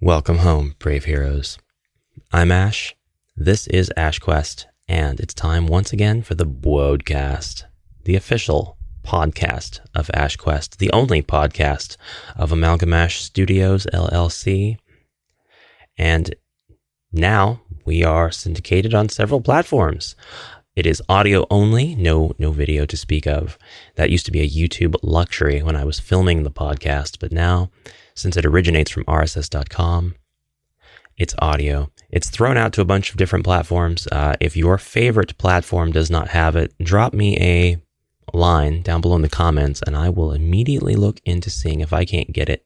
Welcome home, brave heroes. I'm Ash, this is HeroQuest, and it's time once again for the BwodeCast, the official podcast of HeroQuest, the only podcast of Amalgam Ash Studios, LLC. And now we are syndicated on several platforms. It is audio only, no video to speak of. That used to be a YouTube luxury when I was filming the podcast, but now, since it originates from RSS.com, it's audio. It's thrown out to a bunch of different platforms. If your favorite platform does not have it, drop me a line down below in the comments, and I will immediately look into seeing if I can't get it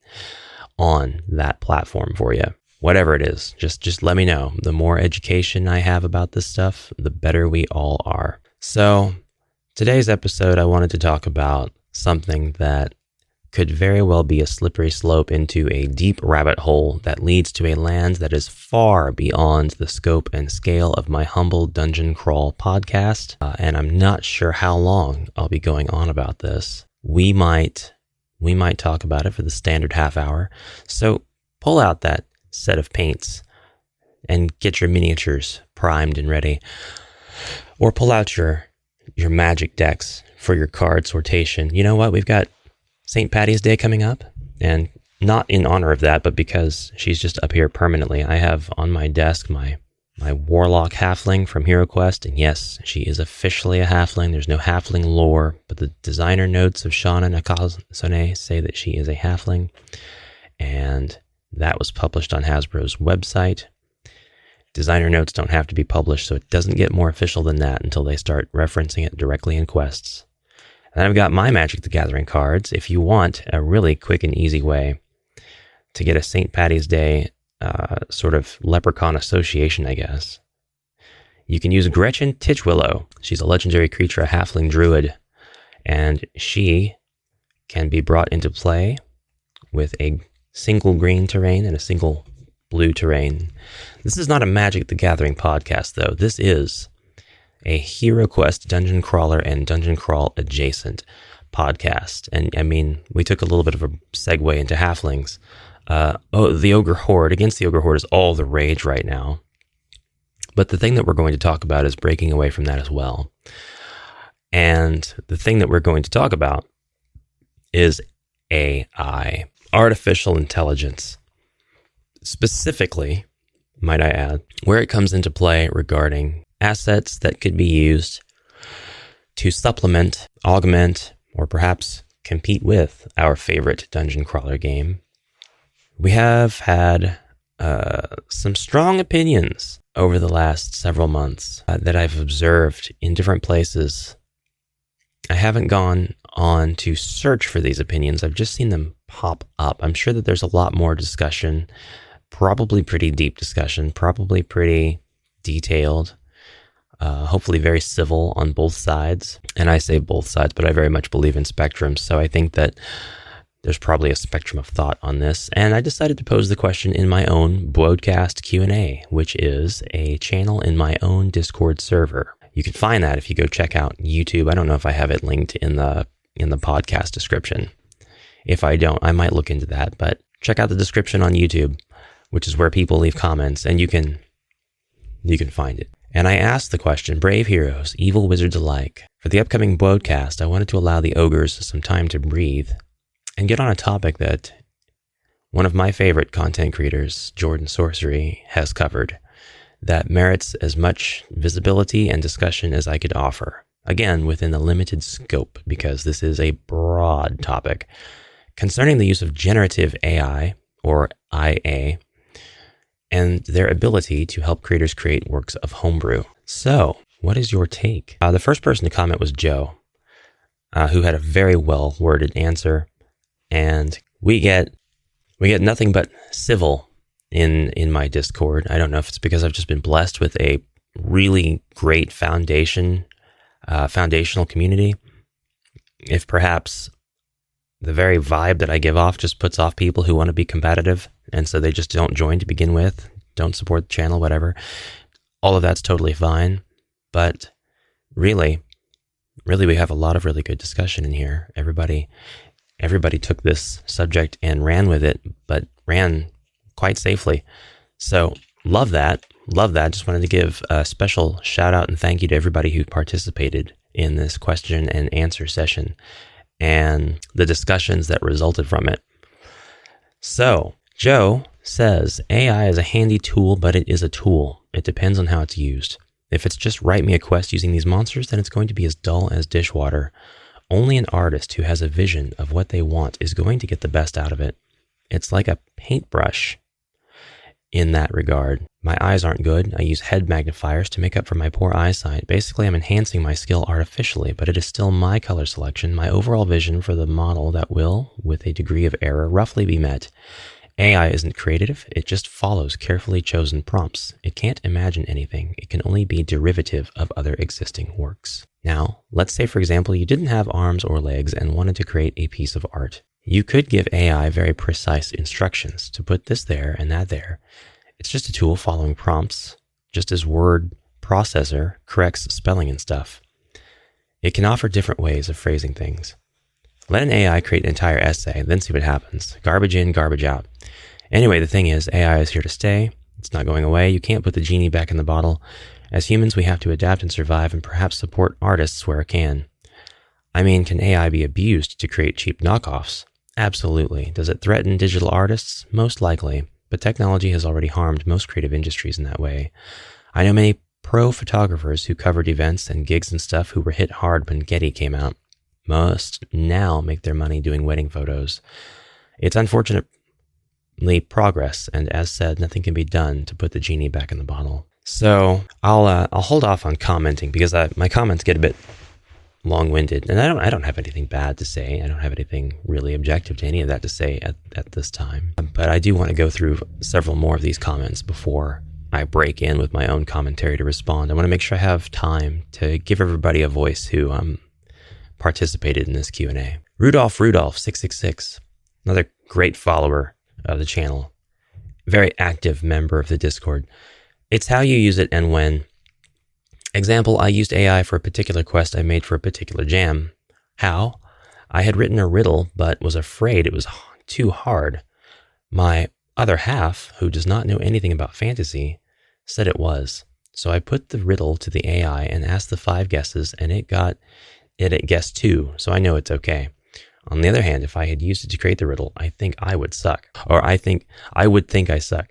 on that platform for you. Whatever it is, just let me know. The more education I have about this stuff, the better we all are. So, today's episode, I wanted to talk about something that could very well be a slippery slope into a deep rabbit hole that leads to a land that is far beyond the scope and scale of my humble dungeon crawl podcast. And I'm not sure how long I'll be going on about this. We might talk about it for the standard half hour. So pull out that set of paints and get your miniatures primed and ready. Or pull out your magic decks for your card sortation. You know what? We've got St. Patty's Day coming up, and not in honor of that, but because she's just up here permanently. I have on my desk my warlock halfling from HeroQuest, and yes, she is officially a halfling. There's no halfling lore, but the designer notes of Shauna Nakazone say that she is a halfling, and that was published on Hasbro's website. Designer notes don't have to be published, so it doesn't get more official than that until they start referencing it directly in quests. And I've got my Magic the Gathering cards. If you want a really quick and easy way to get a St. Patty's Day sort of leprechaun association, I guess, you can use Gretchen Titchwillow. She's a legendary creature, a halfling druid, and she can be brought into play with a single green terrain and a single blue terrain. This is not a Magic the Gathering podcast, though. This is a HeroQuest dungeon crawler and dungeon crawl adjacent podcast. And I mean, we took a little bit of a segue into halflings. The Ogre Horde, against the Ogre Horde is all the rage right now. But the thing that we're going to talk about is breaking away from that as well. And the thing that we're going to talk about is AI, artificial intelligence. Specifically, might I add, where it comes into play regarding assets that could be used to supplement, augment, or perhaps compete with our favorite dungeon crawler game. We have had some strong opinions over the last several months that I've observed in different places. I haven't gone on to search for these opinions. I've just seen them pop up. I'm sure that there's a lot more discussion, probably pretty deep discussion, probably pretty detailed. Hopefully very civil on both sides. And I say both sides, but I very much believe in spectrums. So I think that there's probably a spectrum of thought on this. And I decided to pose the question in my own BwodeCast Q&A, which is a channel in my own Discord server. You can find that if you go check out YouTube. I don't know if I have it linked in the podcast description. If I don't, I might look into that. But check out the description on YouTube, which is where people leave comments, and you can find it. And I asked the question, brave heroes, evil wizards alike. For the upcoming BwodeCast, I wanted to allow the ogres some time to breathe and get on a topic that one of my favorite content creators, Jordan Sorcery, has covered that merits as much visibility and discussion as I could offer. Again, within the limited scope, because this is a broad topic concerning the use of generative AI, or IA, and their ability to help creators create works of homebrew. So, what is your take? The first person to comment was Joe, who had a very well-worded answer, and we get nothing but civil in my Discord. I don't know if it's because I've just been blessed with a really great foundational community. If perhaps the very vibe that I give off just puts off people who want to be competitive, and so they just don't join to begin with, don't support the channel, whatever. All of that's totally fine. But really, we have a lot of really good discussion in here. Everybody took this subject and ran with it, but ran quite safely. So love that. Love that. Just wanted to give a special shout out and thank you to everybody who participated in this question and answer session and the discussions that resulted from it. So Joe says, AI is a handy tool, but it is a tool. It depends on how it's used. If it's just write me a quest using these monsters, then it's going to be as dull as dishwater. Only an artist who has a vision of what they want is going to get the best out of it. It's like a paintbrush in that regard. My eyes aren't good. I use head magnifiers to make up for my poor eyesight. Basically, I'm enhancing my skill artificially, but it is still my color selection, my overall vision for the model that will, with a degree of error, roughly be met. AI isn't creative, it just follows carefully chosen prompts. It can't imagine anything. It can only be derivative of other existing works. Now, let's say, for example, you didn't have arms or legs and wanted to create a piece of art. You could give AI very precise instructions to put this there and that there. It's just a tool following prompts, just as word processor corrects spelling and stuff. It can offer different ways of phrasing things. Let an AI create an entire essay, then see what happens. Garbage in, garbage out. Anyway, the thing is, AI is here to stay. It's not going away. You can't put the genie back in the bottle. As humans, we have to adapt and survive and perhaps support artists where it can. I mean, can AI be abused to create cheap knockoffs? Absolutely. Does it threaten digital artists? Most likely. But technology has already harmed most creative industries in that way. I know many pro photographers who covered events and gigs and stuff who were hit hard when Getty came out. Most now make their money doing wedding photos. It's unfortunately progress, and as said, nothing can be done to put the genie back in the bottle. So I'll hold off on commenting because my comments get a bit long-winded, and I don't have anything bad to say. I don't have anything really objective to any of that to say at this time. But I do want to go through several more of these comments before I break in with my own commentary to respond. I want to make sure I have time to give everybody a voice who participated in this Q&A. Rudolph 666, another great follower of the channel, very active member of the Discord. It's how you use it and when. Example, I used AI for a particular quest I made for a particular jam. How? I had written a riddle, but was afraid it was too hard. My other half, who does not know anything about fantasy, said it was. So I put the riddle to the AI and asked the 5 guesses, and it got it at guess 2, so I know it's okay. On the other hand, if I had used it to create the riddle, I think I would suck. Or I would think I suck.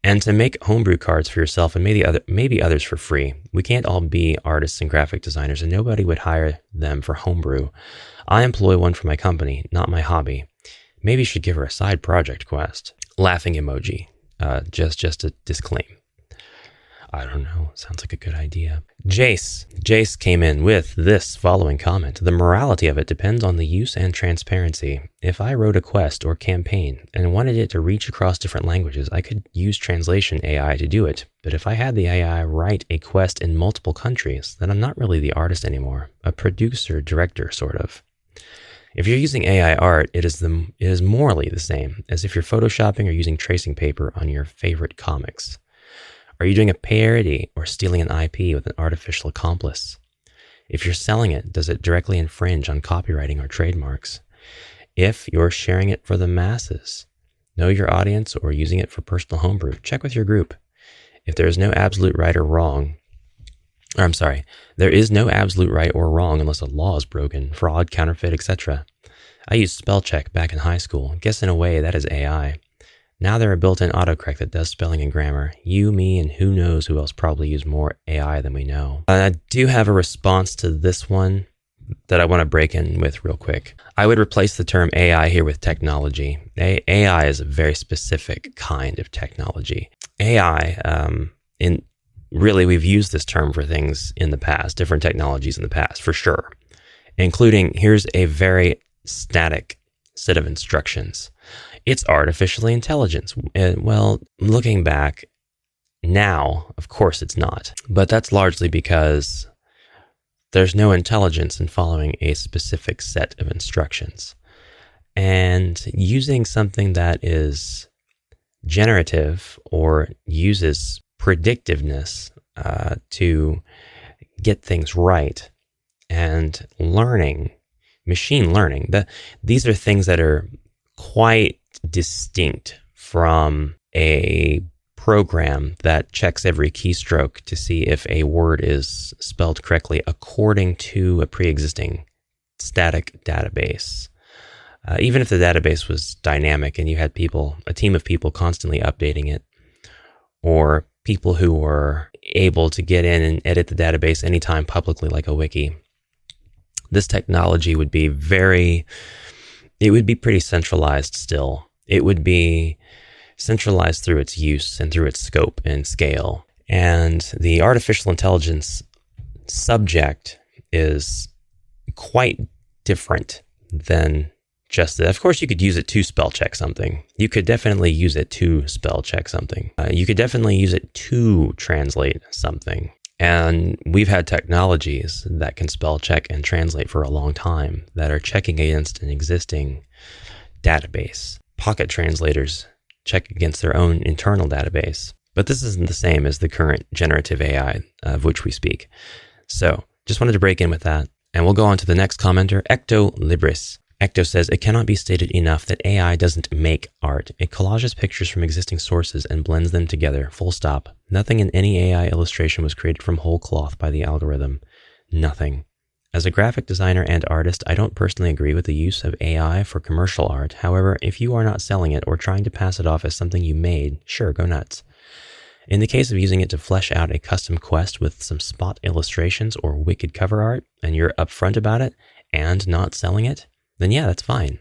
And to make homebrew cards for yourself and maybe others for free. We can't all be artists and graphic designers, and nobody would hire them for homebrew. I employ one for my company, not my hobby. Maybe you should give her a side project quest. Laughing emoji. Just to disclaim. I don't know. Sounds like a good idea. Jace came in with this following comment. The morality of it depends on the use and transparency. If I wrote a quest or campaign and wanted it to reach across different languages, I could use translation AI to do it. But if I had the AI write a quest in multiple countries, then I'm not really the artist anymore. A producer, director, sort of. If you're using AI art, it is morally the same as if you're photoshopping or using tracing paper on your favorite comics. Are you doing a parody or stealing an IP with an artificial accomplice? If you're selling it, does it directly infringe on copywriting or trademarks? If you're sharing it for the masses, know your audience or using it for personal homebrew, check with your group. If there is no absolute right or wrong, there is no absolute right or wrong unless a law is broken, fraud, counterfeit, etc. I used spell check back in high school. Guess in a way that is AI. Now there are built-in autocorrect that does spelling and grammar. You, me, and who knows who else probably use more AI than we know. I do have a response to this one that I want to break in with real quick. I would replace the term AI here with technology. AI is a very specific kind of technology. AI, we've used this term for things in the past, different technologies in the past, for sure, including here's a very static set of instructions. It's artificial intelligence. Well, looking back now, of course it's not. But that's largely because there's no intelligence in following a specific set of instructions. And using something that is generative or uses predictiveness to get things right and learning, machine learning, these are things that are quite distinct from a program that checks every keystroke to see if a word is spelled correctly according to a pre-existing static database. Even if the database was dynamic and you had a team of people constantly updating it, or people who were able to get in and edit the database anytime publicly like a wiki, this technology would be pretty centralized still. It would be centralized through its use and through its scope and scale. And the artificial intelligence subject is quite different than just that. Of course, you could use it to spell check something. You could definitely use it to spell check something. You could definitely use it to translate something. And we've had technologies that can spell check and translate for a long time that are checking against an existing database. Pocket translators check against their own internal database. But this isn't the same as the current generative AI of which we speak. So just wanted to break in with that. And we'll go on to the next commenter, EctoLibris. Ecto says, it cannot be stated enough that AI doesn't make art. It collages pictures from existing sources and blends them together, full stop. Nothing in any AI illustration was created from whole cloth by the algorithm. Nothing. As a graphic designer and artist, I don't personally agree with the use of AI for commercial art. However, if you are not selling it or trying to pass it off as something you made, sure, go nuts. In the case of using it to flesh out a custom quest with some spot illustrations or wicked cover art, and you're upfront about it and not selling it, then yeah, that's fine.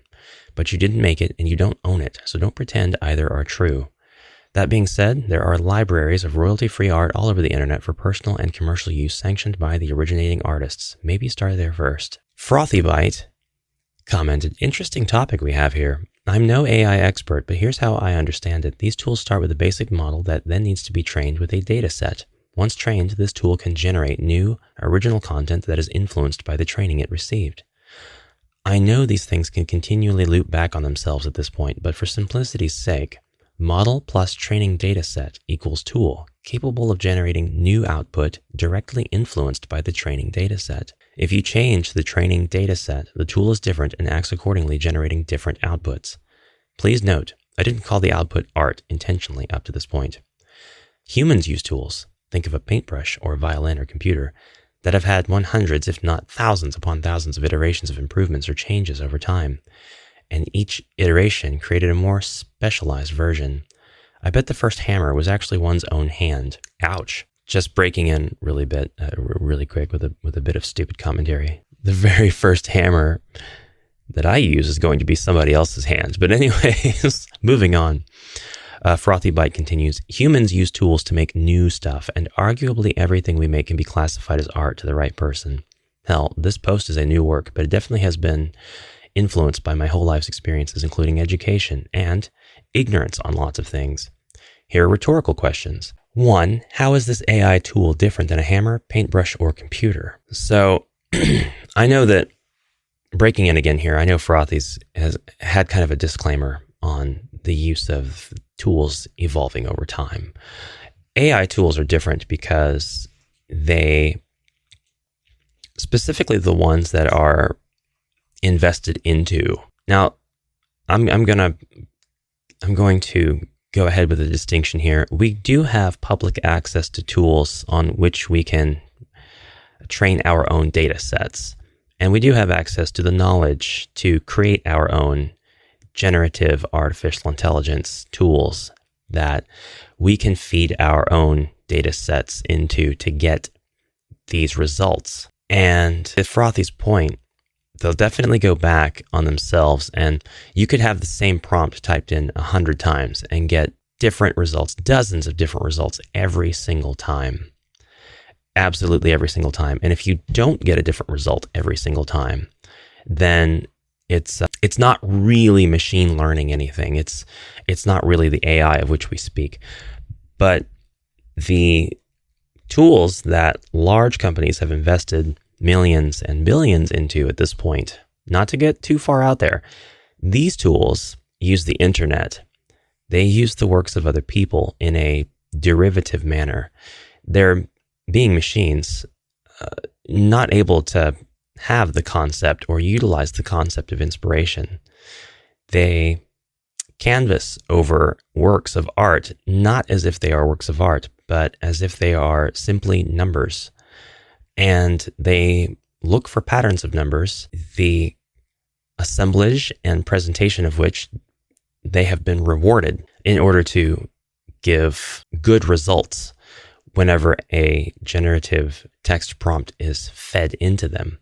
But you didn't make it and you don't own it, so don't pretend either are true. That being said, there are libraries of royalty-free art all over the internet for personal and commercial use sanctioned by the originating artists. Maybe start there first. FrothyByte commented, interesting topic we have here. I'm no AI expert, but here's how I understand it. These tools start with a basic model that then needs to be trained with a data set. Once trained, this tool can generate new, original content that is influenced by the training it received. I know these things can continually loop back on themselves at this point, but for simplicity's sake, model plus training data set equals tool, capable of generating new output directly influenced by the training data set. If you change the training data set, the tool is different and acts accordingly, generating different outputs. Please note, I didn't call the output art intentionally up to this point. Humans use tools, think of a paintbrush or violin or computer, that have had hundreds, if not thousands upon thousands of iterations of improvements or changes over time. And each iteration created a more specialized version. I bet the first hammer was actually one's own hand. Ouch. Just breaking in really quick with a bit of stupid commentary. The very first hammer that I use is going to be somebody else's hand. But anyways, moving on. FrothyByte continues, humans use tools to make new stuff, and arguably everything we make can be classified as art to the right person. Hell, this post is a new work, but it definitely has been influenced by my whole life's experiences, including education and ignorance on lots of things. Here are rhetorical questions. 1, how is this AI tool different than a hammer, paintbrush, or computer? So I know that, breaking in again here, I know Frothy's has had kind of a disclaimer on the use of tools evolving over time. AI tools are different because they, specifically the ones that are invested into. Now, I'm going to go ahead with a distinction here. We do have public access to tools on which we can train our own data sets. And we do have access to the knowledge to create our own generative artificial intelligence tools that we can feed our own data sets into to get these results. And at Frothy's point, they'll definitely go back on themselves, and you could have the same prompt typed in 100 times and get different results, dozens of different results every single time. Absolutely every single time. And if you don't get a different result every single time, then it's not really machine learning anything. It's not really the AI of which we speak. But the tools that large companies have invested millions and billions into at this point, not to get too far out there, these tools use the internet. They use the works of other people in a derivative manner. They're being machines, not able to have the concept or utilize the concept of inspiration. They canvas over works of art, not as if they are works of art, but as if they are simply numbers. And they look for patterns of numbers, the assemblage and presentation of which they have been rewarded in order to give good results whenever a generative text prompt is fed into them.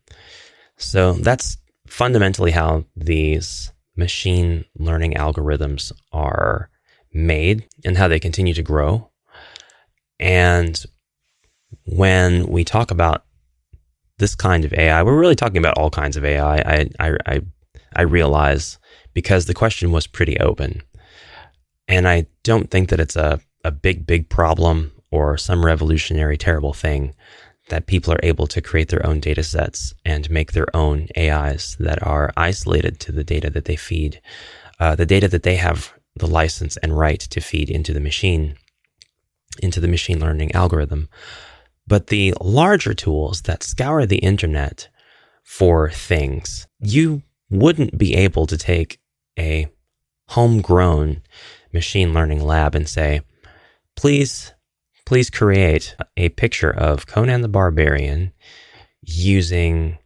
So that's fundamentally how these machine learning algorithms are made and how they continue to grow. And when we talk about this kind of AI, we're really talking about all kinds of AI. I realize, because the question was pretty open. And I don't think that it's a big problem or some revolutionary terrible thing that people are able to create their own data sets and make their own AIs that are isolated to the data that they feed, the data that they have the license and right to feed into the machine learning algorithm. But the larger tools that scour the internet for things, you wouldn't be able to take a homegrown machine learning lab and say, please create a picture of Conan the Barbarian using,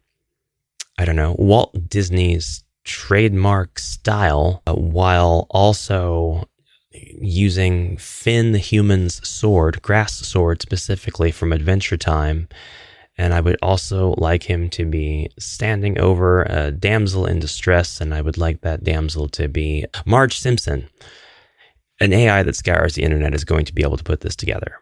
I don't know, Walt Disney's trademark style, while also using Finn the Human's sword, grass sword specifically from Adventure Time. And I would also like him to be standing over a damsel in distress, and I would like that damsel to be Marge Simpson. An AI that scours the internet is going to be able to put this together.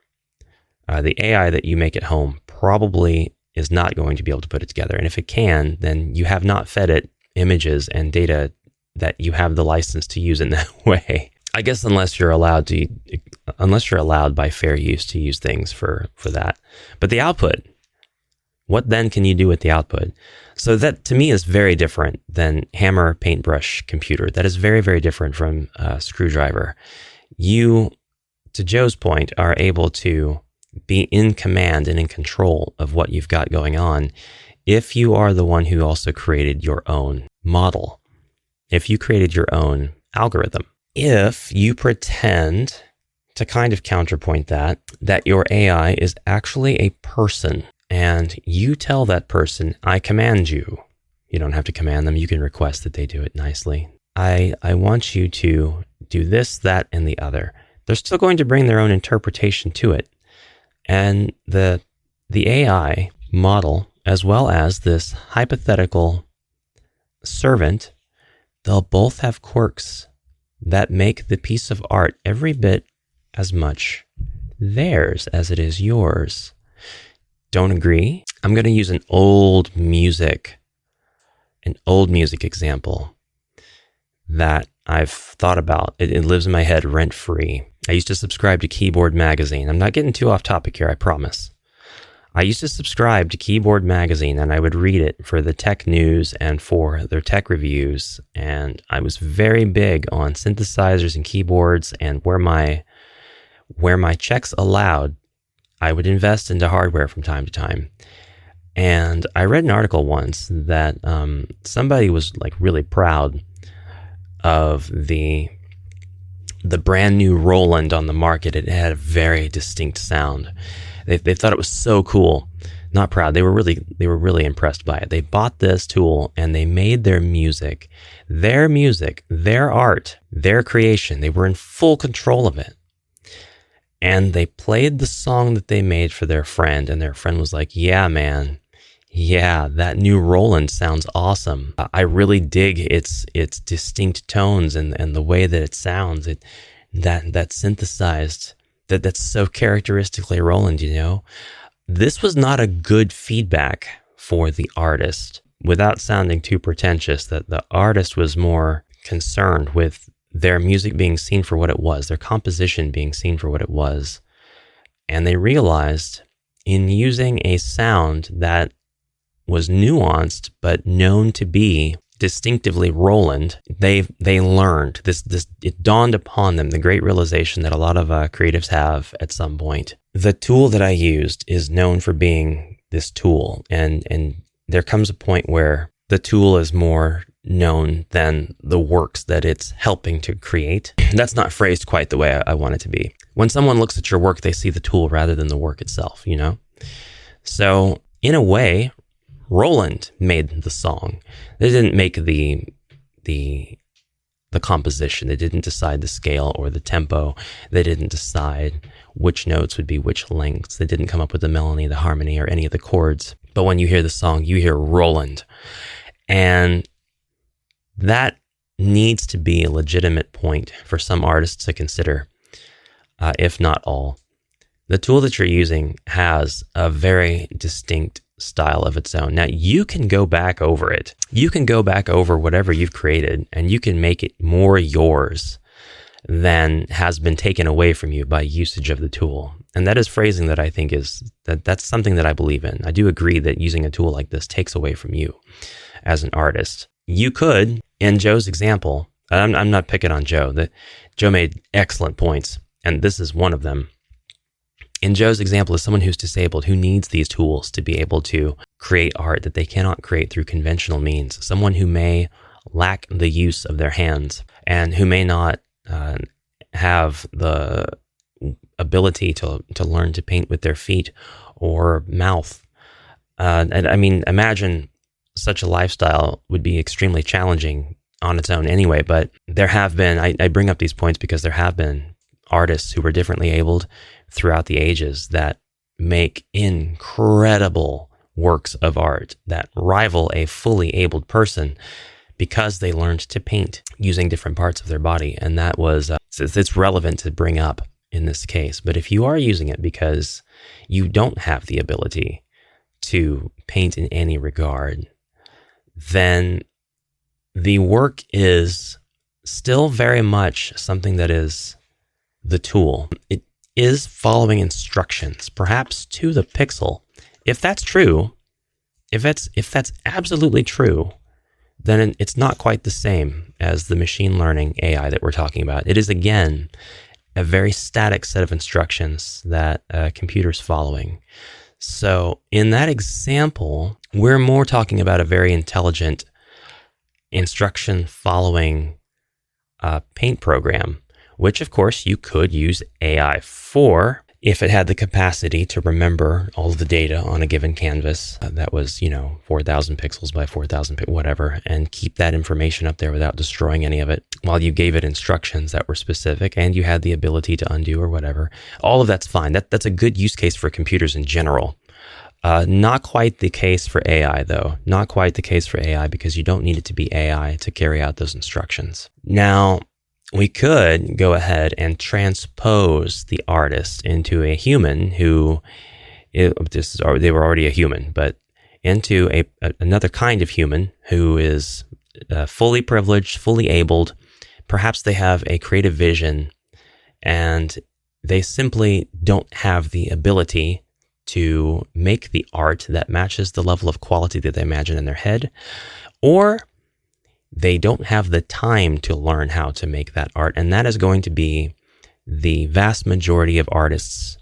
The AI that you make at home probably is not going to be able to put it together. And if it can, then you have not fed it images and data that you have the license to use in that way. I guess unless you're allowed by fair use to use things for that. But the output, what then can you do with the output? So that to me is very different than hammer, paintbrush, computer. That is very, very different from screwdriver. You, to Joe's point, are able to be in command and in control of what you've got going on if you are the one who also created your own model, if you created your own algorithm. If you pretend, to kind of counterpoint that your AI is actually a person, and you tell that person, I command you. You don't have to command them. You can request that they do it nicely. I want you to do this, that, and the other. They're still going to bring their own interpretation to it. And the AI model, as well as this hypothetical servant, they'll both have quirks that make the piece of art every bit as much theirs as it is yours. Don't agree? I'm going to use an old music example that I've thought about. It lives in my head rent-free. I used to subscribe to Keyboard Magazine. I'm not getting too off topic here, I promise. I used to subscribe to Keyboard Magazine, and I would read it for the tech news and for their tech reviews. And I was very big on synthesizers and keyboards, and where my checks allowed, I would invest into hardware from time to time. And I read an article once that somebody was like really proud of the brand new Roland on the market. It had a very distinct sound. They thought it was so cool. Not proud. They were really impressed by it. They bought this tool and they made their music, their art, their creation. They were in full control of it. And they played the song that they made for their friend, and their friend was like, yeah, man. Yeah, that new Roland sounds awesome. I really dig its distinct tones and the way that it sounds. That synthesized, that's so characteristically Roland, you know. This was not a good feedback for the artist. Without sounding too pretentious, that the artist was more concerned with their music being seen for what it was, their composition being seen for what it was. And they realized in using a sound that was nuanced but known to be distinctively Roland, they learned this. It dawned upon them, the great realization that a lot of creatives have at some point. The tool that I used is known for being this tool, and there comes a point where the tool is more known than the works that it's helping to create. That's not phrased quite the way I want it to be. When someone looks at your work, they see the tool rather than the work itself, you know? So in a way, Roland made the song. They didn't make the composition. They didn't decide the scale or the tempo. They didn't decide which notes would be which lengths. They didn't come up with the melody, the harmony, or any of the chords. But when you hear the song, you hear Roland. And that needs to be a legitimate point for some artists to consider, if not all. The tool that you're using has a very distinct style of its own. Now, you can go back over it. You can go back over whatever you've created, and you can make it more yours than has been taken away from you by usage of the tool. And that is phrasing that I think that's something that I believe in. I do agree that using a tool like this takes away from you as an artist. You could, in Joe's example, I'm not picking on Joe. Joe made excellent points, and this is one of them. In Joe's example, is someone who's disabled, who needs these tools to be able to create art that they cannot create through conventional means. Someone who may lack the use of their hands and who may not have the ability to learn to paint with their feet or mouth. And I mean, imagine such a lifestyle would be extremely challenging on its own anyway, but there have been, I bring up these points because there have been artists who were differently abled throughout the ages that make incredible works of art that rival a fully abled person because they learned to paint using different parts of their body. And that was, it's relevant to bring up in this case. But if you are using it because you don't have the ability to paint in any regard, then the work is still very much something that is the tool. It is following instructions, perhaps to the pixel. If that's true, if that's absolutely true, then it's not quite the same as the machine learning AI that we're talking about. It is, again, a very static set of instructions that a computer's following. So in that example, we're more talking about a very intelligent instruction following paint program, which of course you could use AI for if it had the capacity to remember all of the data on a given canvas that was, 4,000 pixels by 4,000, whatever, and keep that information up there without destroying any of it while you gave it instructions that were specific and you had the ability to undo or whatever. All of that's fine. That's a good use case for computers in general. Not quite the case for AI, though. Not quite the case for AI because you don't need it to be AI to carry out those instructions. Now, we could go ahead and transpose the artist into a human who, they were already a human, but into another kind of human who is fully privileged, fully abled. Perhaps they have a creative vision and they simply don't have the ability to make the art that matches the level of quality that they imagine in their head, or they don't have the time to learn how to make that art. And that is going to be the vast majority of artists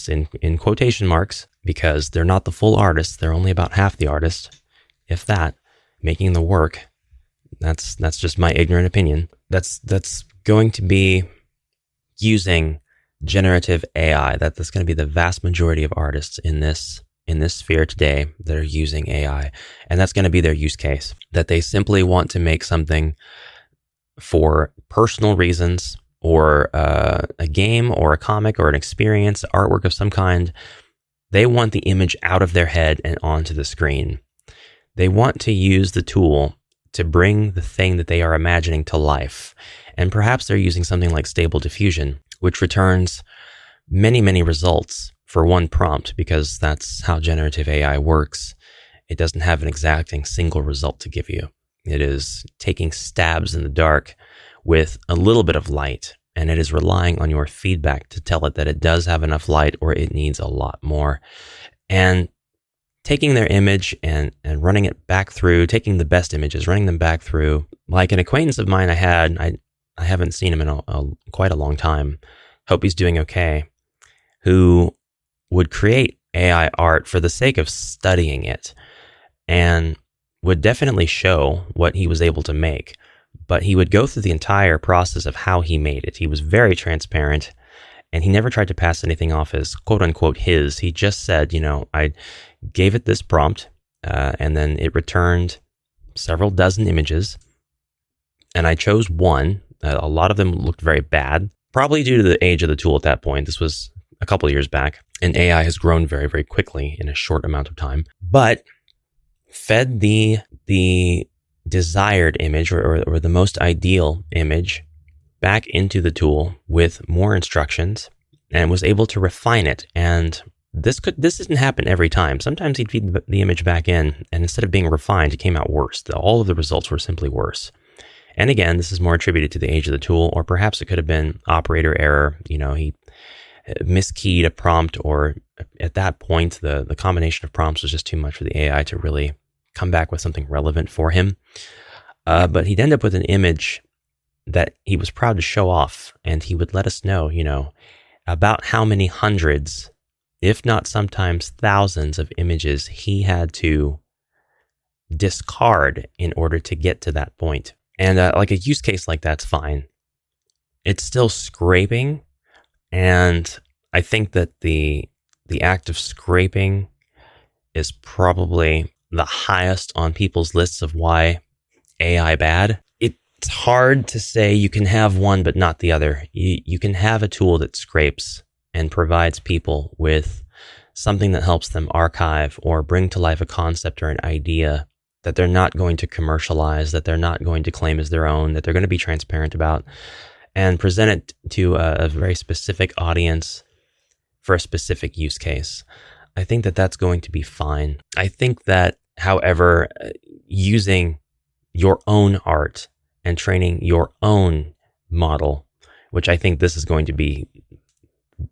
in quotation marks, because they're not the full artists. They're only about half the artist, if that, making the work. That's just my ignorant opinion. That's going to be using generative AI. That's going to be the vast majority of artists in this sphere today that are using AI. And that's going to be their use case, that they simply want to make something for personal reasons, or a game or a comic or an experience, artwork of some kind. They want the image out of their head and onto the screen. They want to use the tool to bring the thing that they are imagining to life. And perhaps they're using something like Stable Diffusion, which returns many, many results for one prompt, because that's how generative AI works. It doesn't have an exacting single result to give you. It is taking stabs in the dark with a little bit of light, and it is relying on your feedback to tell it that it does have enough light or it needs a lot more. And taking their image and running it back through, taking the best images, running them back through. Like an acquaintance of mine I haven't seen him in quite a long time, hope he's doing okay, who would create AI art for the sake of studying it. And would definitely show what he was able to make, but he would go through the entire process of how he made it. He was very transparent, and he never tried to pass anything off as quote unquote his. He just said, I gave it this prompt, and then it returned several dozen images, and I chose one. A lot of them looked very bad, probably due to the age of the tool at that point. This was a couple of years back, and AI has grown very, very quickly in a short amount of time, but fed the desired image or the most ideal image back into the tool with more instructions, and was able to refine it. And this didn't happen every time. Sometimes he'd feed the image back in, and instead of being refined, it came out worse. All of the results were simply worse. And again, this is more attributed to the age of the tool, or perhaps it could have been operator error. He miskeyed a prompt, or at that point, the combination of prompts was just too much for the AI to really come back with something relevant for him. But he'd end up with an image that he was proud to show off, and he would let us know, about how many hundreds, if not sometimes thousands of images he had to discard in order to get to that point. And like a use case like that's fine. It's still scraping, and I think that the act of scraping is probably the highest on people's lists of why AI bad. It's hard to say you can have one but not the other. You can have a tool that scrapes and provides people with something that helps them archive or bring to life a concept or an idea that they're not going to commercialize, that they're not going to claim as their own, that they're going to be transparent about, and present it to a very specific audience for a specific use case. I think that that's going to be fine. I think that, however, using your own art and training your own model, which I think this is going to be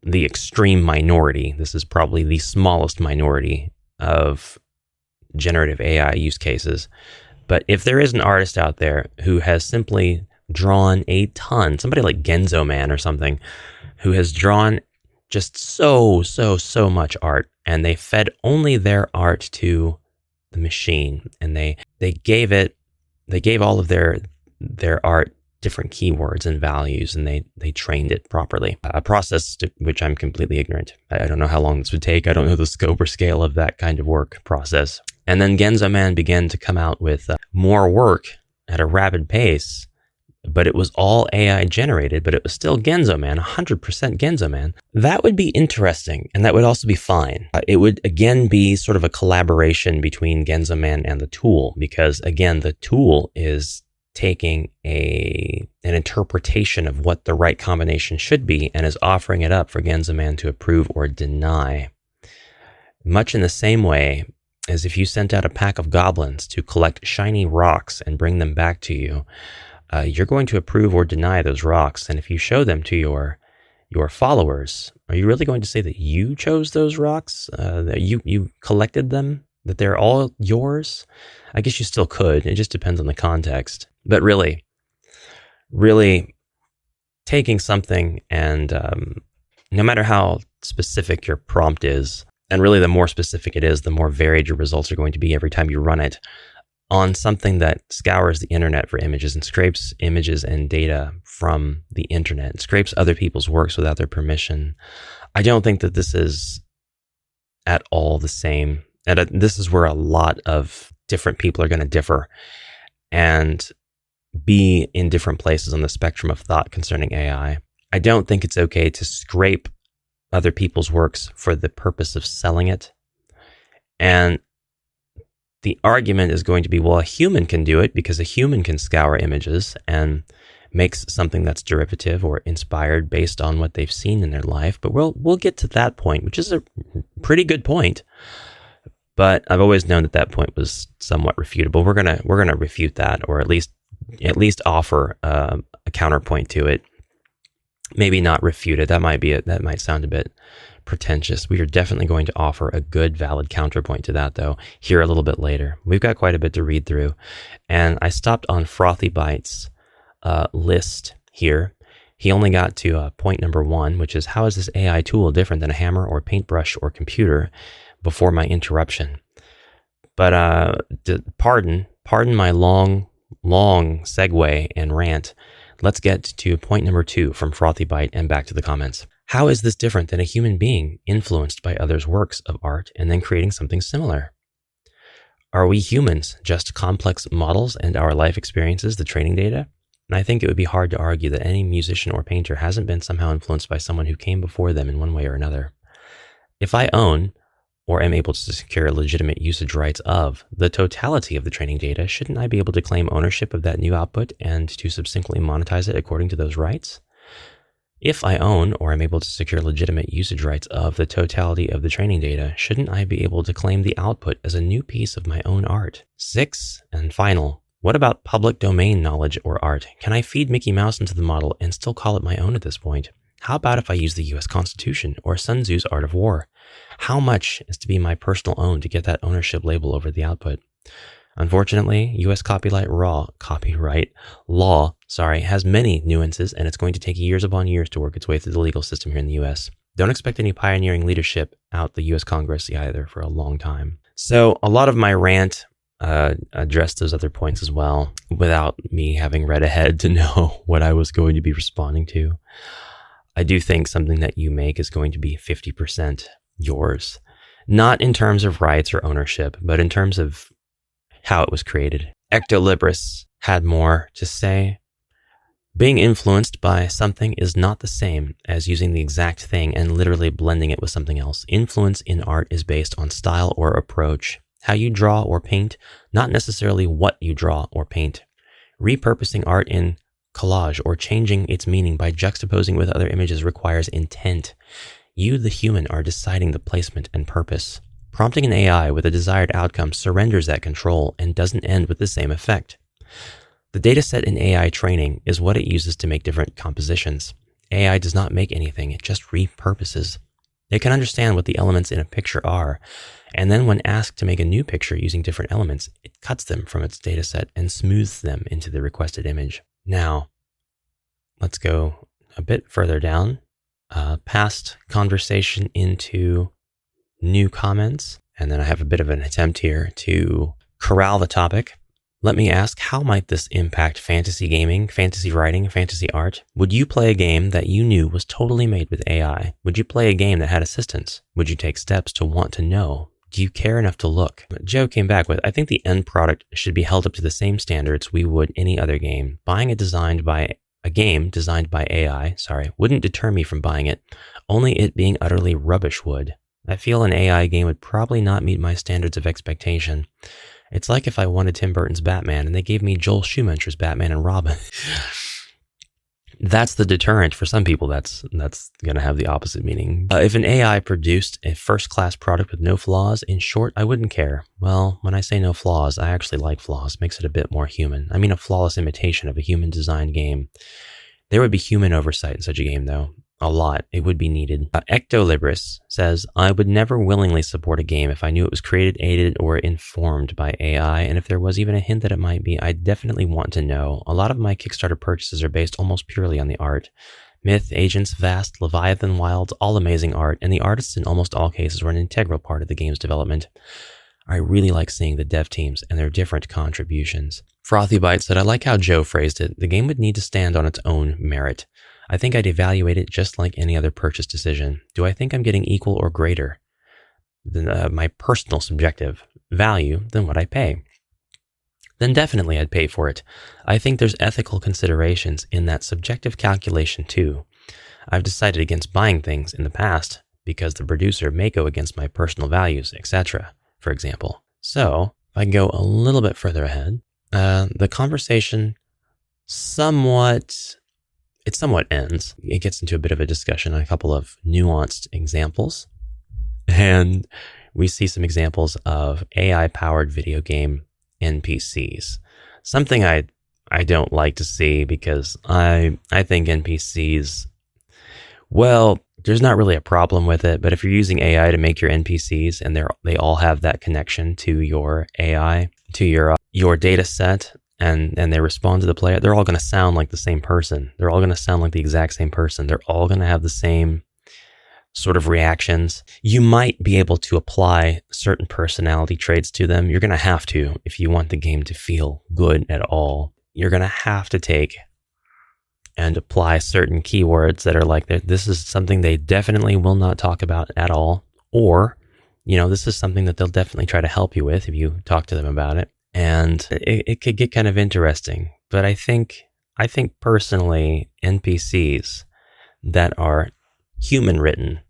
the extreme minority. This is probably the smallest minority of generative AI use cases. But if there is an artist out there who has simply drawn a ton, somebody like Genzo Man or something, who has drawn just so much art, and they fed only their art to the machine, and they gave all of their art different keywords and values, and they trained it properly. A process to which I'm completely ignorant. I don't know how long this would take. I don't know the scope or scale of that kind of work process. And then Genzo Man began to come out with more work at a rapid pace, but it was all AI generated, but it was still Genzo Man, 100% Genzo Man. That would be interesting, and that would also be fine. It would, again, be sort of a collaboration between Genzo Man and the tool, because, again, the tool is taking an interpretation of what the right combination should be and is offering it up for Genzo Man to approve or deny. Much in the same way as if you sent out a pack of goblins to collect shiny rocks and bring them back to you, you're going to approve or deny those rocks. And if you show them to your followers, are you really going to say that you chose those rocks, that you collected them, that they're all yours? I guess you still could. It just depends on the context. But really taking something and no matter how specific your prompt is, and really the more specific it is, the more varied your results are going to be every time you run it, on something that scours the internet for images and scrapes images and data from the internet, and scrapes other people's works without their permission. I don't think that this is at all the same. And this is where a lot of different people are going to differ and be in different places on the spectrum of thought concerning AI. I don't think it's okay to scrape other people's works for the purpose of selling it. And the argument is going to be, well, a human can do it because a human can scour images and makes something that's derivative or inspired based on what they've seen in their life. But we'll get to that point, which is a pretty good point. But I've always known that point was somewhat refutable. We're gonna refute that, or at least offer a counterpoint to it. Maybe not refute it. That might sound a bit pretentious. We are definitely going to offer a good, valid counterpoint to that, though, here a little bit later. We've got quite a bit to read through, and I stopped on FrothyByte's list here. He only got to point number 1, which is, how is this AI tool different than a hammer or paintbrush or computer, before my interruption. But pardon my long segue and rant. Let's get to point number 2 from FrothyByte and back to the comments. How is this different than a human being influenced by others' works of art and then creating something similar? Are we humans just complex models and our life experiences the training data? And I think it would be hard to argue that any musician or painter hasn't been somehow influenced by someone who came before them in one way or another. If I own or am able to secure legitimate usage rights of the totality of the training data, shouldn't I be able to claim ownership of that new output and to subsequently monetize it according to those rights? If I own or am able to secure legitimate usage rights of the totality of the training data, shouldn't I be able to claim the output as a new piece of my own art? 6, and final, what about public domain knowledge or art? Can I feed Mickey Mouse into the model and still call it my own at this point? How about if I use the US Constitution or Sun Tzu's Art of War? How much is to be my personal own to get that ownership label over the output? Unfortunately, US copyright law, has many nuances, and it's going to take years upon years to work its way through the legal system here in the US. Don't expect any pioneering leadership out the US Congress either for a long time. So a lot of my rant addressed those other points as well, without me having read ahead to know what I was going to be responding to. I do think something that you make is going to be 50% yours, not in terms of rights or ownership, but in terms of how it was created. EctoLibris had more to say. Being influenced by something is not the same as using the exact thing and literally blending it with something else. Influence in art is based on style or approach, how you draw or paint, not necessarily what you draw or paint. Repurposing art in collage or changing its meaning by juxtaposing with other images requires intent. You, the human, are deciding the placement and purpose. Prompting an AI with a desired outcome surrenders that control and doesn't end with the same effect. The dataset in AI training is what it uses to make different compositions. AI does not make anything, it just repurposes. It can understand what the elements in a picture are, and then when asked to make a new picture using different elements, it cuts them from its dataset and smooths them into the requested image. Now, let's go a bit further down, past conversation into new comments, and then I have a bit of an attempt here to corral the topic. Let me ask, how might this impact fantasy gaming, fantasy writing, fantasy art? Would you play a game that you knew was totally made with AI? Would you play a game that had assistance? Would you take steps to want to know? Do you care enough to look? Joe came back with, I think the end product should be held up to the same standards we would any other game. Buying a game designed by AI, wouldn't deter me from buying it. Only it being utterly rubbish would. I feel an AI game would probably not meet my standards of expectation. It's like if I wanted Tim Burton's Batman and they gave me Joel Schumacher's Batman and Robin. That's the deterrent. For some people, that's going to have the opposite meaning. If an AI produced a first-class product with no flaws, in short, I wouldn't care. Well, when I say no flaws, I actually like flaws. Makes it a bit more human. I mean a flawless imitation of a human-designed game. There would be human oversight in such a game, though. A lot. It would be needed. EctoLibris says, I would never willingly support a game if I knew it was created, aided, or informed by AI, and if there was even a hint that it might be, I'd definitely want to know. A lot of my Kickstarter purchases are based almost purely on the art. Myth, Agents, Vast, Leviathan, Wilds, all amazing art, and the artists in almost all cases were an integral part of the game's development. I really like seeing the dev teams and their different contributions. FrothyByte said, I like how Joe phrased it. The game would need to stand on its own merit. I think I'd evaluate it just like any other purchase decision. Do I think I'm getting equal or greater than my personal subjective value than what I pay? Then definitely I'd pay for it. I think there's ethical considerations in that subjective calculation too. I've decided against buying things in the past because the producer may go against my personal values, etc., for example. So, if I go a little bit further ahead, the conversation somewhat ends. It gets into a bit of a discussion on a couple of nuanced examples. And we see some examples of AI-powered video game NPCs. Something I don't like to see because I think NPCs, well, there's not really a problem with it, but if you're using AI to make your NPCs and they all have that connection to your AI, to your data set, and they respond to the player, they're all going to sound like the same person. They're all going to sound like the exact same person. They're all going to have the same sort of reactions. You might be able to apply certain personality traits to them. You're going to have to, if you want the game to feel good at all. You're going to have to take and apply certain keywords that are like, this is something they definitely will not talk about at all. Or, this is something that they'll definitely try to help you with if you talk to them about it. And it could get kind of interesting. But I think personally, NPCs that are human written,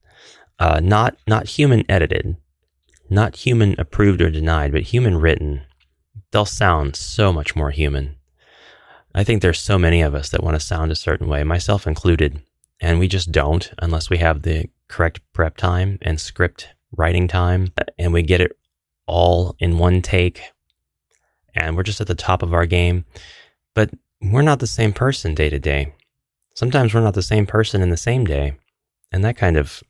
not human edited, not human approved or denied, but human written, they'll sound so much more human. I think there's so many of us that want to sound a certain way, myself included, and we just don't unless we have the correct prep time and script writing time, and we get it all in one take, and we're just at the top of our game. But we're not the same person day to day. Sometimes we're not the same person in the same day, and that kind of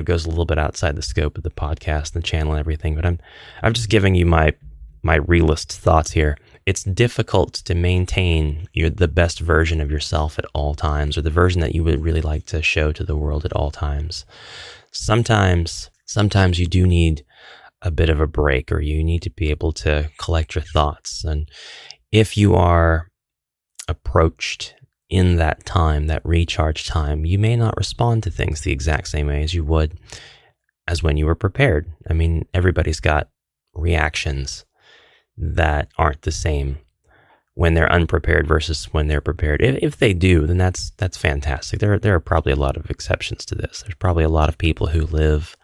goes a little bit outside the scope of the podcast and the channel and everything. But I'm just giving you my realist thoughts here. It's difficult to maintain the best version of yourself at all times, or the version that you would really like to show to the world at all times. Sometimes you do need a bit of a break, or you need to be able to collect your thoughts. And if you are approached in that time, that recharge time, you may not respond to things the exact same way as you would as when you were prepared. I mean, everybody's got reactions that aren't the same when they're unprepared versus when they're prepared. If they do, then that's fantastic. There are probably a lot of exceptions to this. There's probably a lot of people who live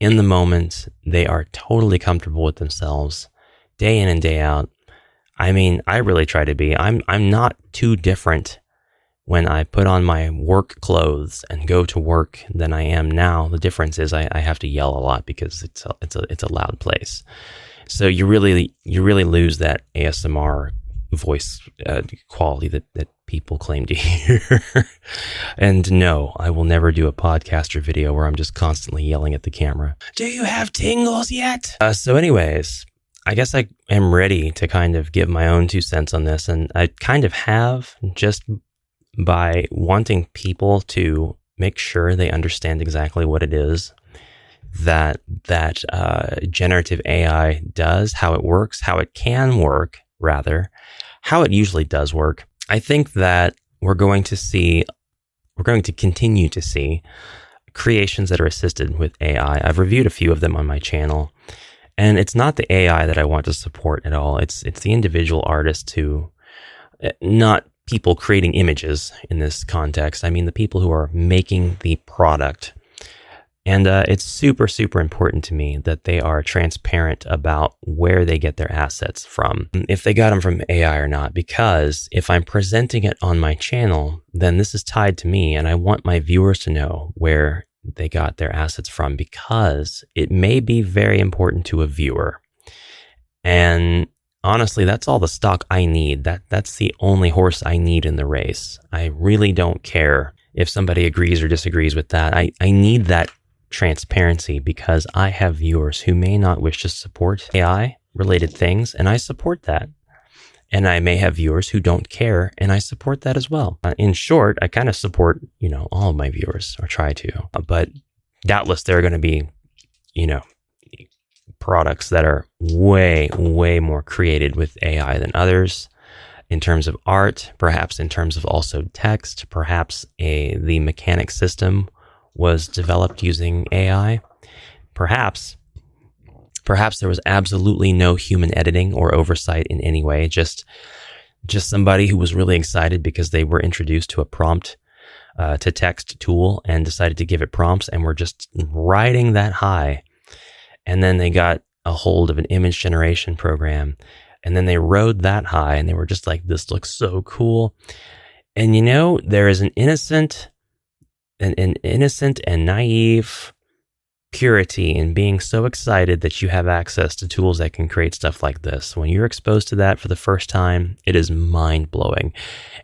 in the moment. They are totally comfortable with themselves day in and day out. I mean, I really try to be. I'm not too different when I put on my work clothes and go to work than I am now. The difference is I have to yell a lot because it's a loud place. So you really lose that ASMR voice quality that people claim to hear. And no, I will never do a podcast or video where I'm just constantly yelling at the camera. Do you have tingles yet? So anyways, I guess I am ready to kind of give my own 2 cents on this. And I kind of have, just by wanting people to make sure they understand exactly what it is that generative AI does, how it works, how it can work, rather, how it usually does work. I think that we're going to continue to see creations that are assisted with AI. I've reviewed a few of them on my channel, and it's not the AI that I want to support at all. It's the individual artists who, not people creating images in this context. I mean, the people who are making the product. And it's super, super important to me that they are transparent about where they get their assets from, if they got them from AI or not, because if I'm presenting it on my channel, then this is tied to me, and I want my viewers to know where they got their assets from, because it may be very important to a viewer. And honestly, that's all the stock I need. That's the only horse I need in the race. I really don't care if somebody agrees or disagrees with that. I need that transparency, because I have viewers who may not wish to support AI related things, and I support that. And I may have viewers who don't care, and I support that as well. In short, I kind of support, all of my viewers, or try to. But doubtless there are going to be, products that are way, way more created with AI than others, in terms of art, perhaps in terms of also text, perhaps the mechanic system was developed using AI. Perhaps there was absolutely no human editing or oversight in any way, just somebody who was really excited because they were introduced to a prompt to text tool and decided to give it prompts, and were just riding that high. And then they got a hold of an image generation program, and then they rode that high, and they were just like, this looks so cool. And there is an innocent and naive purity in being so excited that you have access to tools that can create stuff like this. When you're exposed to that for the first time, it is mind-blowing.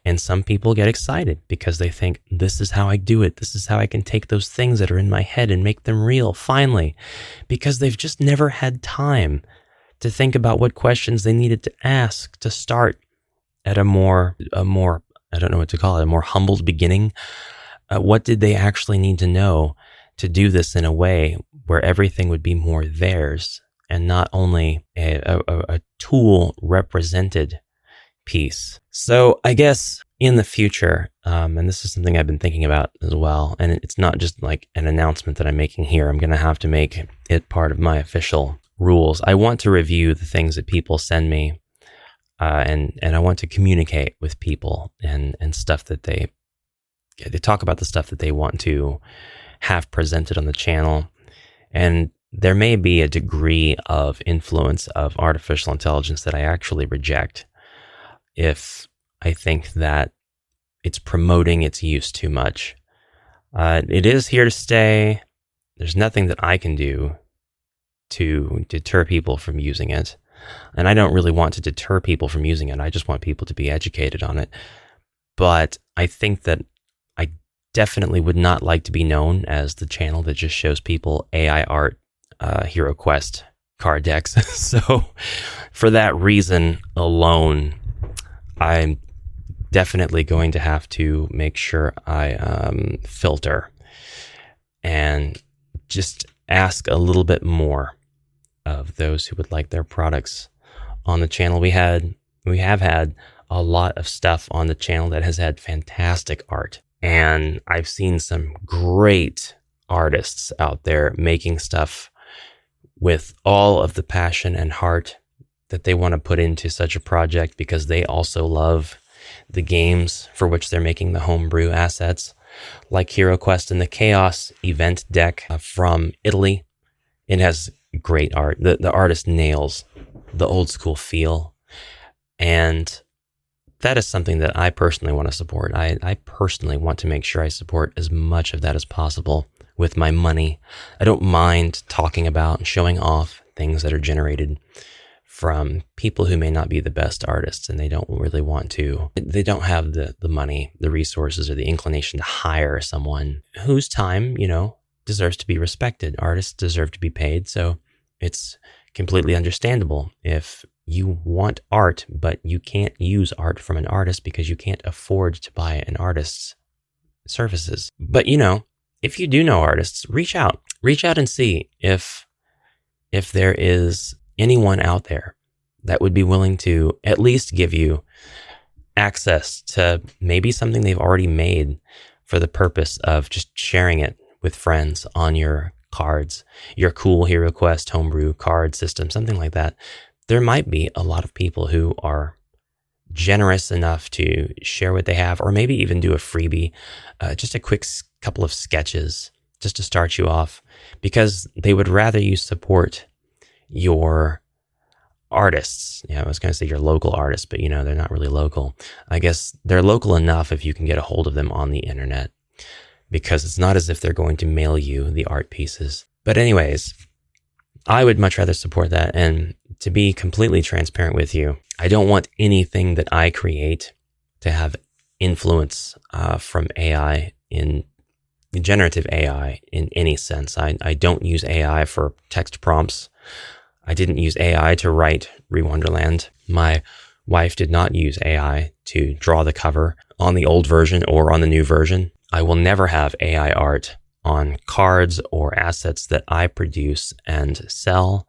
And some people get excited because they think, this is how I do it. This is how I can take those things that are in my head and make them real, finally. Because they've just never had time to think about what questions they needed to ask to start at a more, I don't know what to call it, a more humbled beginning. What did they actually need to know to do this in a way where everything would be more theirs and not only a tool represented piece. So I guess in the future, and this is something I've been thinking about as well, and it's not just like an announcement that I'm making here. I'm going to have to make it part of my official rules. I want to review the things that people send me, and I want to communicate with people and stuff that they talk about the stuff that they want to have presented on the channel. And there may be a degree of influence of artificial intelligence that I actually reject if I think that it's promoting its use too much. It is here to stay. There's nothing that I can do to deter people from using it. And I don't really want to deter people from using it. I just want people to be educated on it. But I think that I definitely would not like to be known as the channel that just shows people AI art, HeroQuest card decks. So for that reason alone, I'm definitely going to have to make sure I filter and just ask a little bit more of those who would like their products on the channel. We have had a lot of stuff on the channel that has had fantastic art, and I've seen some great artists out there making stuff with all of the passion and heart that they want to put into such a project, because they also love the games for which they're making the homebrew assets, like HeroQuest and the Chaos event deck from Italy. It has great art. The artist nails the old school feel, and that is something that I personally want to support. I personally want to make sure I support as much of that as possible with my money. I don't mind talking about and showing off things that are generated from people who may not be the best artists, and they don't really want to. They don't have the money, the resources, or the inclination to hire someone whose time, deserves to be respected. Artists deserve to be paid, so it's completely understandable if you want art, but you can't use art from an artist because you can't afford to buy an artist's services. But if you do know artists, reach out and see if there is anyone out there that would be willing to at least give you access to maybe something they've already made for the purpose of just sharing it with friends on your cards, your cool HeroQuest homebrew card system, something like that. There might be a lot of people who are generous enough to share what they have, or maybe even do a freebie, just a quick couple of sketches just to start you off, because they would rather you support your artists. I was going to say your local artists, but they're not really local. I guess they're local enough if you can get a hold of them on the internet, because it's not as if they're going to mail you the art pieces. But anyways, I would much rather support that. And to be completely transparent with you, I don't want anything that I create to have influence from AI, in generative AI in any sense. I don't use AI for text prompts. I didn't use AI to write Rewonderland. My wife did not use AI to draw the cover on the old version or on the new version. I will never have AI art on cards or assets that I produce and sell.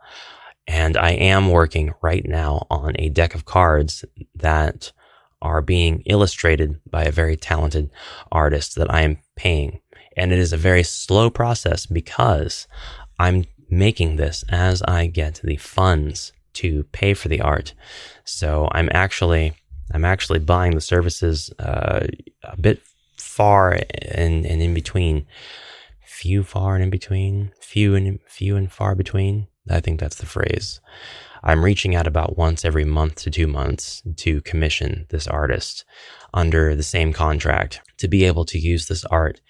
And I am working right now on a deck of cards that are being illustrated by a very talented artist that I am paying. And it is a very slow process because I'm making this as I get the funds to pay for the art. So I'm actually buying the services a bit far and in between. Few and far between. I think that's the phrase. I'm reaching out about once every month to 2 months to commission this artist under the same contract to be able to use this art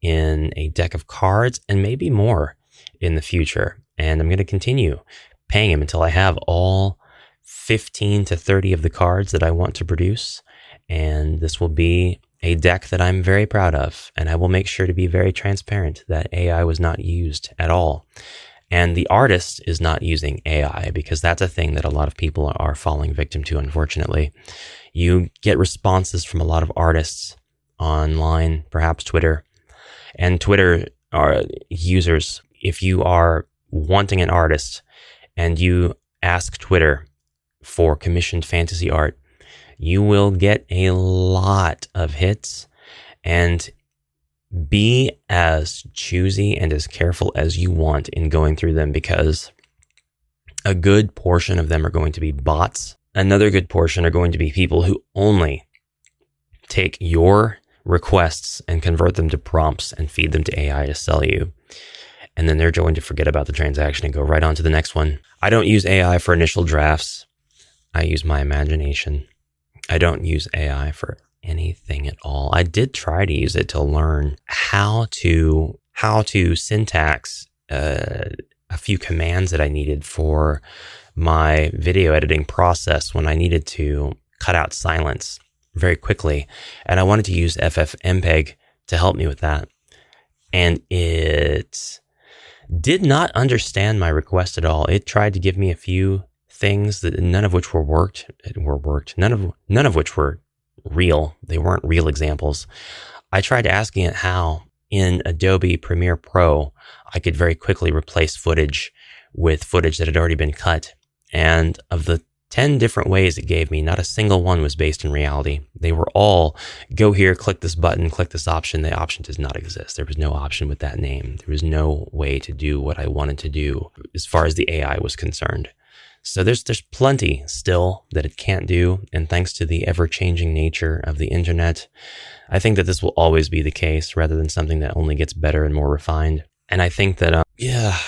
in a deck of cards and maybe more in the future. And I'm going to continue paying him until I have all 15 to 30 of the cards that I want to produce. And this will be a deck that I'm very proud of. And I will make sure to be very transparent that AI was not used at all. And the artist is not using AI, because that's a thing that a lot of people are falling victim to, unfortunately. You get responses from a lot of artists online, perhaps Twitter. And Twitter users, if you are wanting an artist and you ask Twitter for commissioned fantasy art, you will get a lot of hits, and be as choosy and as careful as you want in going through them, because a good portion of them are going to be bots. Another good portion are going to be people who only take your requests and convert them to prompts and feed them to AI to sell you. And then they're going to forget about the transaction and go right on to the next one. I don't use AI for initial drafts. I use my imagination. I don't use AI for anything at all. I did try to use it to learn how to syntax a few commands that I needed for my video editing process when I needed to cut out silence very quickly. And I wanted to use FFmpeg to help me with that. And it did not understand my request at all. It tried to give me a few things that none of which worked. None of which were real. They weren't real examples. I tried asking it how in Adobe Premiere Pro I could very quickly replace footage with footage that had already been cut. And of the 10 different ways it gave me, not a single one was based in reality. They were all, go here, click this button, click this option. The option does not exist. There was no option with that name. There was no way to do what I wanted to do as far as the AI was concerned. So there's plenty still that it can't do. And thanks to the ever-changing nature of the internet, I think that this will always be the case rather than something that only gets better and more refined. And I think that,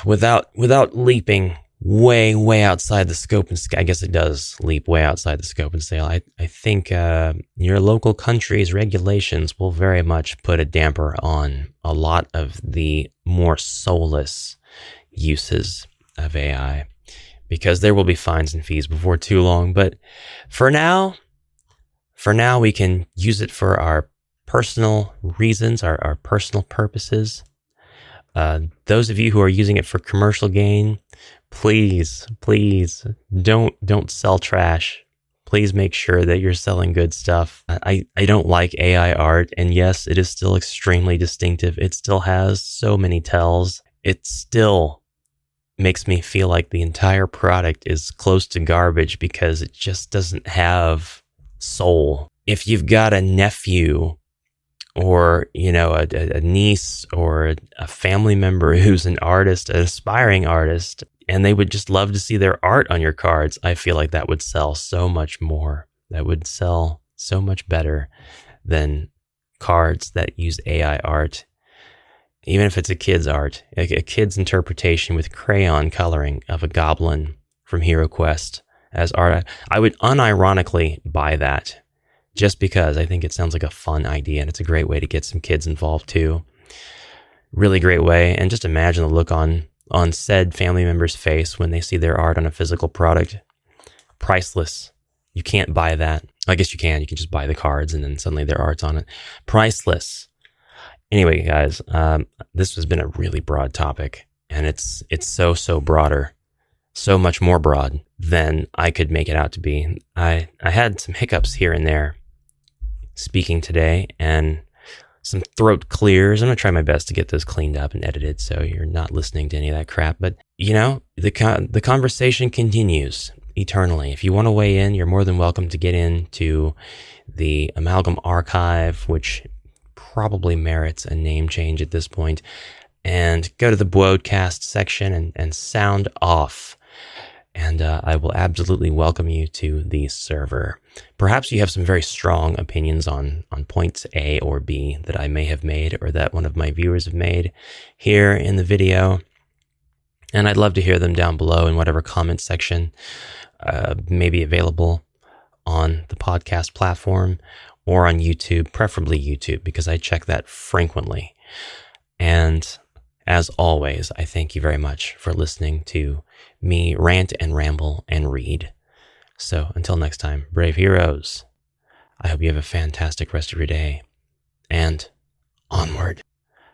without leaping way outside the scope and scale, I guess it does leap way outside the scope and scale. I think your local country's regulations will very much put a damper on a lot of the more soulless uses of AI, because there will be fines and fees before too long. But for now we can use it for our personal reasons, our personal purposes. Those of you who are using it for commercial gain, please don't sell trash. Please make sure that you're selling good stuff. I don't like AI art, and yes, it is still extremely distinctive. It still has so many tells. It still makes me feel like the entire product is close to garbage because it just doesn't have soul. If you've got a nephew or, a niece or a family member who's an artist, an aspiring artist, and they would just love to see their art on your cards, I feel like that would sell so much more. That would sell so much better than cards that use AI art. Even if it's a kid's art, a kid's interpretation with crayon coloring of a goblin from HeroQuest as art, I would unironically buy that. Just because I think it sounds like a fun idea, and it's a great way to get some kids involved too. Really great way. And just imagine the look on said family member's face when they see their art on a physical product. Priceless. You can't buy that. I guess you can. You can just buy the cards and then suddenly their art's on it. Priceless. Anyway, guys, this has been a really broad topic, and it's so broader. So much more broad than I could make it out to be. I had some hiccups here and there speaking today, and some throat clears. I'm going to try my best to get those cleaned up and edited so you're not listening to any of that crap. But, the conversation continues eternally. If you want to weigh in, you're more than welcome to get into the Amalgam Archive, which probably merits a name change at this point, and go to the BwodeCast section and sound off. And I will absolutely welcome you to the server. Perhaps you have some very strong opinions on points A or B that I may have made or that one of my viewers have made here in the video. And I'd love to hear them down below in whatever comment section may be available on the podcast platform or on YouTube, preferably YouTube, because I check that frequently. And as always, I thank you very much for listening to me rant and ramble and read. So until next time, brave heroes, I hope you have a fantastic rest of your day, and onward.